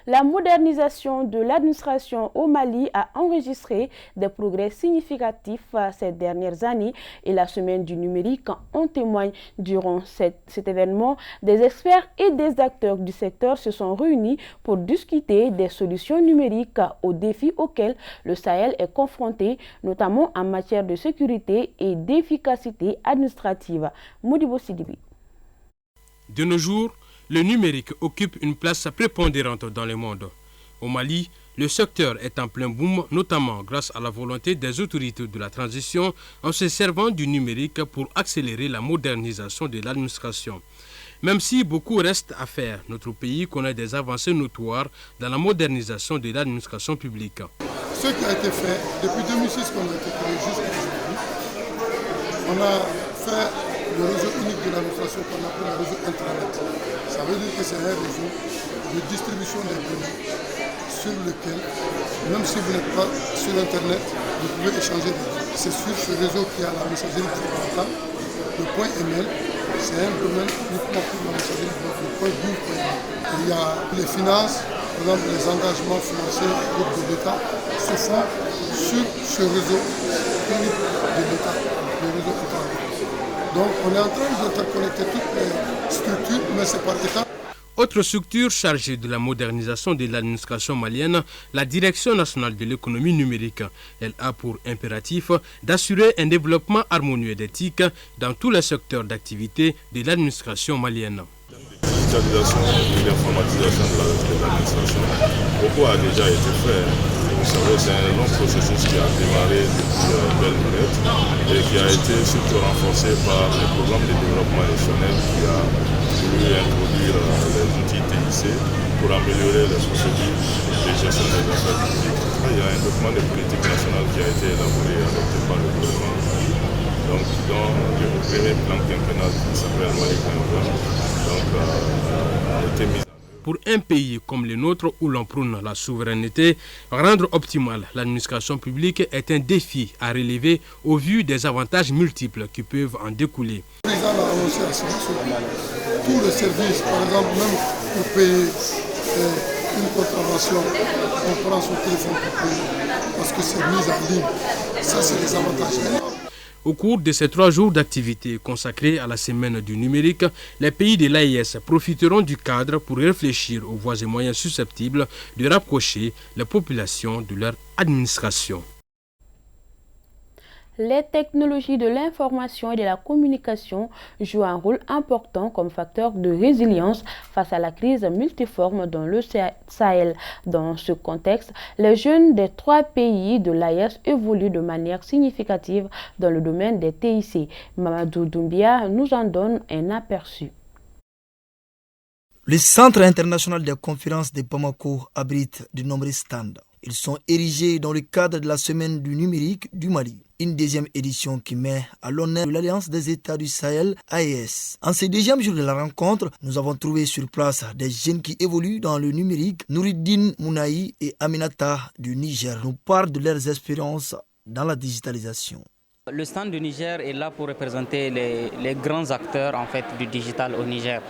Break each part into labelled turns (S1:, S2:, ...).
S1: La modernisation de l'administration au Mali a enregistré des progrès significatifs ces dernières années et la semaine du numérique en témoigne. Durant cet événement, des experts et des acteurs du secteur se sont réunis pour discuter des solutions numériques aux défis auxquels le Sahel est confronté, notamment en matière de sécurité et d'efficacité administrative. Modibo Sidibi.
S2: De nos jours, le numérique occupe une place prépondérante dans le monde. Au Mali, le secteur est en plein boom, notamment grâce à la volonté des autorités de la transition en se servant du numérique pour accélérer la modernisation de l'administration. Même si beaucoup reste à faire, notre pays connaît des avancées notoires dans la modernisation de l'administration publique.
S3: Ce qui a été fait depuis 2006 qu'on a été créé jusqu'à aujourd'hui, on a fait le réseau unique de l'administration qu'on appelle le réseau Internet. Ça veut dire que c'est un réseau de distribution des données sur lequel, même si vous n'êtes pas sur Internet, vous pouvez échanger des données. C'est sur ce réseau qu'il y a la messagerie gouvernementale, le point email, c'est un domaine uniquement pour la messagerie gouvernementale, le point gouv.email. Il y a les finances, par exemple les engagements financiers de l'État se font sur ce réseau unique de l'État, le réseau Internet. Donc on est en train d'interconnecter toutes les structures, mais c'est par étapes.
S2: Autre structure chargée de la modernisation de l'administration malienne, la Direction nationale de l'économie numérique. Elle a pour impératif d'assurer un développement harmonieux et éthique dans tous les secteurs d'activité de l'administration malienne.
S4: La digitalisation et l'informatisation de l'administration, beaucoup a déjà été fait. Vous savez, c'est un long processus qui a démarré depuis belle lurette et qui a été surtout renforcé par le programme de développement national qui a voulu introduire les outils TIC pour améliorer les procédures de gestion des affaires publiques. Il y a un document de politique nationale qui a été élaboré et adopté par le gouvernement. Donc, dans le premier plan quinquennal qui s'appelle Mali 2020, a été mis.
S2: Pour un pays comme le nôtre où l'on prône la souveraineté, rendre optimale l'administration publique est un défi à relever au vu des avantages multiples qui peuvent en découler.
S3: Le président a annoncé à ce tous les services, par exemple, même pour payer une contravention, on prend son téléphone pour payer parce que c'est mis en ligne. Ça, c'est les avantages énormes.
S2: Au cours de ces 3 jours d'activité consacrés à la semaine du numérique, les pays de l'AES profiteront du cadre pour réfléchir aux voies et moyens susceptibles de rapprocher les populations de leur administration.
S1: Les technologies de l'information et de la communication jouent un rôle important comme facteur de résilience face à la crise multiforme dans le Sahel. Dans ce contexte, les jeunes des 3 pays de l'AES évoluent de manière significative dans le domaine des TIC. Mamadou Doumbia nous en donne un aperçu.
S5: Le Centre international des conférences de Bamako abrite de nombreux stands. Ils sont érigés dans le cadre de la semaine du numérique du Mali. Une deuxième édition qui met à l'honneur l'Alliance des États du Sahel, AES. En ce deuxième jour de la rencontre, nous avons trouvé sur place des jeunes qui évoluent dans le numérique. Nouridine Mounaï et Aminata du Niger nous parlent de leurs expériences dans la digitalisation.
S6: Le stand du Niger est là pour représenter les grands acteurs en fait, du digital au Niger,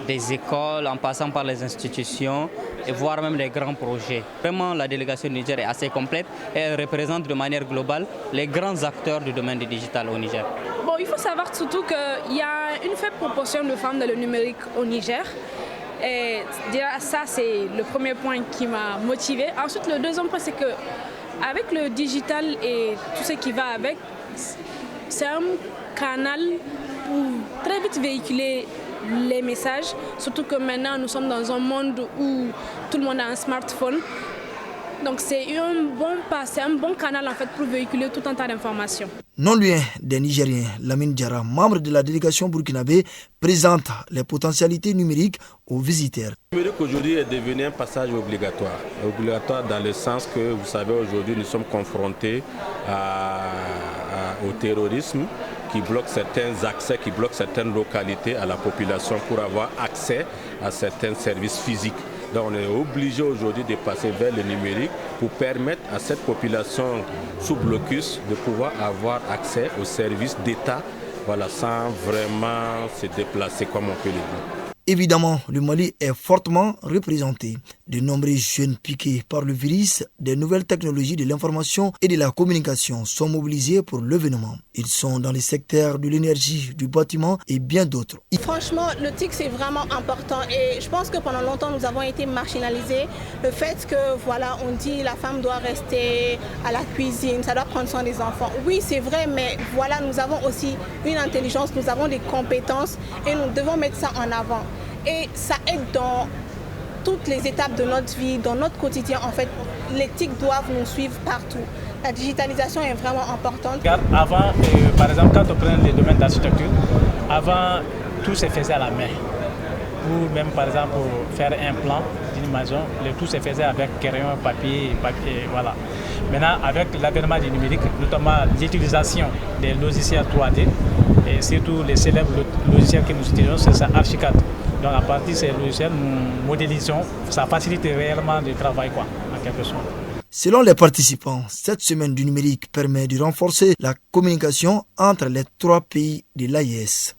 S6: des écoles en passant par les institutions et voire même les grands projets. Vraiment, la délégation du Niger est assez complète et elle représente de manière globale les grands acteurs du domaine du digital au Niger.
S7: Bon, il faut savoir surtout qu'il y a une faible proportion de femmes dans le numérique au Niger. Et déjà, ça, c'est le premier point qui m'a motivée. Ensuite, le deuxième point, c'est qu'avec le digital et tout ce qui va avec, c'est un canal pour très vite véhiculer les messages, surtout que maintenant nous sommes dans un monde où tout le monde a un smartphone. Donc c'est un bon pas, c'est un bon canal en fait pour véhiculer tout un tas d'informations.
S5: Non loin des Nigériens, Lamine Diarra, membre de la délégation burkinabé, présente les potentialités numériques aux visiteurs.
S8: Le numérique aujourd'hui est devenu un passage obligatoire. Obligatoire dans le sens que vous savez aujourd'hui nous sommes confrontés au terrorisme qui bloque certains accès, qui bloque certaines localités à la population pour avoir accès à certains services physiques. Donc on est obligé aujourd'hui de passer vers le numérique pour permettre à cette population sous blocus de pouvoir avoir accès aux services d'État, voilà, sans vraiment se déplacer comme on peut le dire.
S5: Évidemment, le Mali est fortement représenté. De nombreux jeunes piqués par le virus des nouvelles technologies de l'information et de la communication sont mobilisés pour l'événement. Ils sont dans les secteurs de l'énergie, du bâtiment et bien d'autres.
S9: Franchement, le TIC c'est vraiment important et je pense que pendant longtemps nous avons été marginalisés. Le fait que voilà, on dit la femme doit rester à la cuisine, ça doit prendre soin des enfants. Oui, c'est vrai, mais voilà, nous avons aussi une intelligence, nous avons des compétences et nous devons mettre ça en avant. Et ça aide dans toutes les étapes de notre vie, dans notre quotidien. En fait, les TIC doivent nous suivre partout. La digitalisation est vraiment importante.
S10: Avant, par exemple, quand on prend les domaines d'architecture, avant, tout se faisait à la main. Ou même, par exemple, pour faire un plan d'une maison, tout se faisait avec crayon, papier, voilà. Maintenant, avec l'avènement du numérique, notamment l'utilisation des logiciels 3D, et surtout les célèbres logiciels que nous utilisons, c'est ça, Archicad. Donc à partir de ces logiciels, nous modélisons, ça facilite réellement le travail, en quelque sorte.
S5: Selon les participants, cette semaine du numérique permet de renforcer la communication entre les 3 pays de l'AES.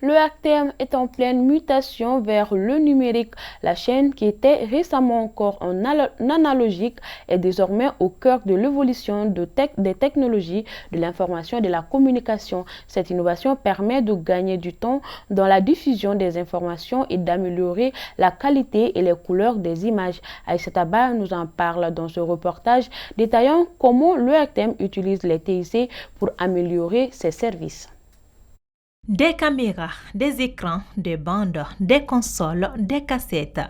S1: Le ACTEM est en pleine mutation vers le numérique. La chaîne qui était récemment encore en analogique est désormais au cœur de l'évolution des technologies de l'information et de la communication. Cette innovation permet de gagner du temps dans la diffusion des informations et d'améliorer la qualité et les couleurs des images. Aïssata Ba nous en parle dans ce reportage détaillant comment le ACTEM utilise les TIC pour améliorer ses services.
S11: Des caméras, des écrans, des bandes, des consoles, des cassettes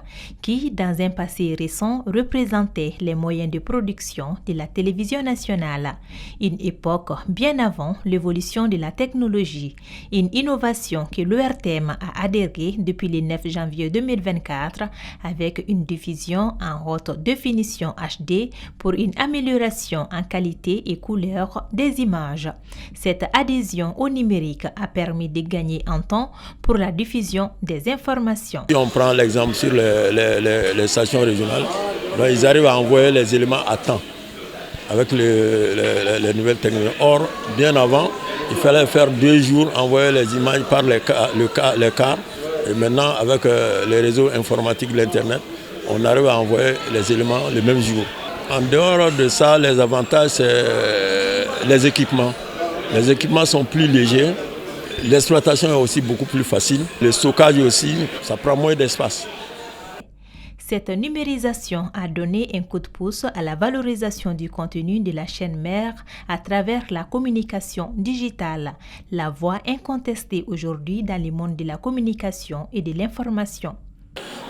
S11: qui, dans un passé récent, représentaient les moyens de production de la télévision nationale. Une époque bien avant l'évolution de la technologie. Une innovation que l'ERTM a adhéré depuis le 9 janvier 2024 avec une diffusion en haute définition HD pour une amélioration en qualité et couleur des images. Cette adhésion au numérique a permis de gagner en temps pour la diffusion des informations.
S12: Si on prend l'exemple sur les stations régionales, donc ils arrivent à envoyer les éléments à temps avec les nouvelles technologies. Or, bien avant, il fallait faire 2 jours, envoyer les images par les cars. Et maintenant, avec les réseaux informatiques de l'Internet, on arrive à envoyer les éléments le même jour. En dehors de ça, les avantages, c'est les équipements. Les équipements sont plus légers. L'exploitation est aussi beaucoup plus facile. Le stockage aussi, ça prend moins d'espace.
S11: Cette numérisation a donné un coup de pouce à la valorisation du contenu de la chaîne mère à travers la communication digitale, la voie incontestée aujourd'hui dans le monde de la communication et de l'information.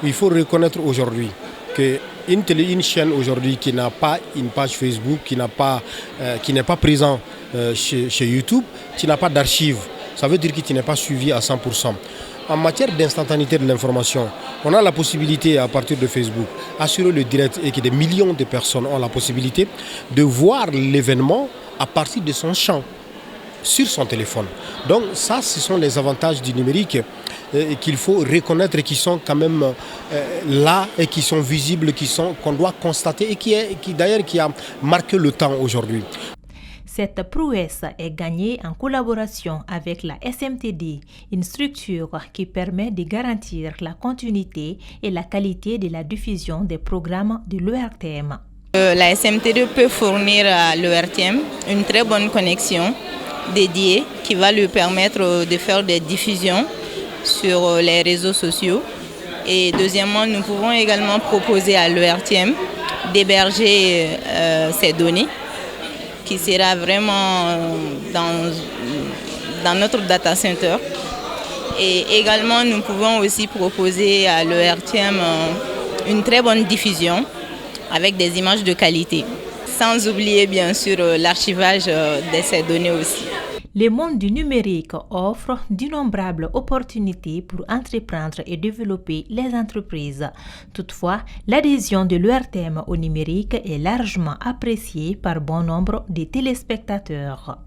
S13: Il faut reconnaître aujourd'hui qu'une chaîne aujourd'hui qui n'a pas une page Facebook, qui n'est pas présent chez YouTube, qui n'a pas d'archives, ça veut dire que tu n'es pas suivi à 100%. En matière d'instantanéité de l'information, on a la possibilité à partir de Facebook assurer le direct et que des millions de personnes ont la possibilité de voir l'événement à partir de son champ, sur son téléphone. Donc ça, ce sont les avantages du numérique qu'il faut reconnaître et qui sont quand même là et qui sont visibles, qu'on doit constater et qui a marqué le temps aujourd'hui.
S11: Cette prouesse est gagnée en collaboration avec la SMTD, une structure qui permet de garantir la continuité et la qualité de la diffusion des programmes de l'ERTM.
S14: La SMTD peut fournir à l'ERTM une très bonne connexion dédiée qui va lui permettre de faire des diffusions sur les réseaux sociaux. Et deuxièmement, nous pouvons également proposer à l'ERTM d'héberger ces données qui sera vraiment dans notre data center. Et également, nous pouvons aussi proposer à l'ERTM une très bonne diffusion avec des images de qualité. Sans oublier bien sûr l'archivage de ces données aussi.
S11: Le monde du numérique offre d'innombrables opportunités pour entreprendre et développer les entreprises. Toutefois, l'adhésion de l'ERTM au numérique est largement appréciée par bon nombre de téléspectateurs.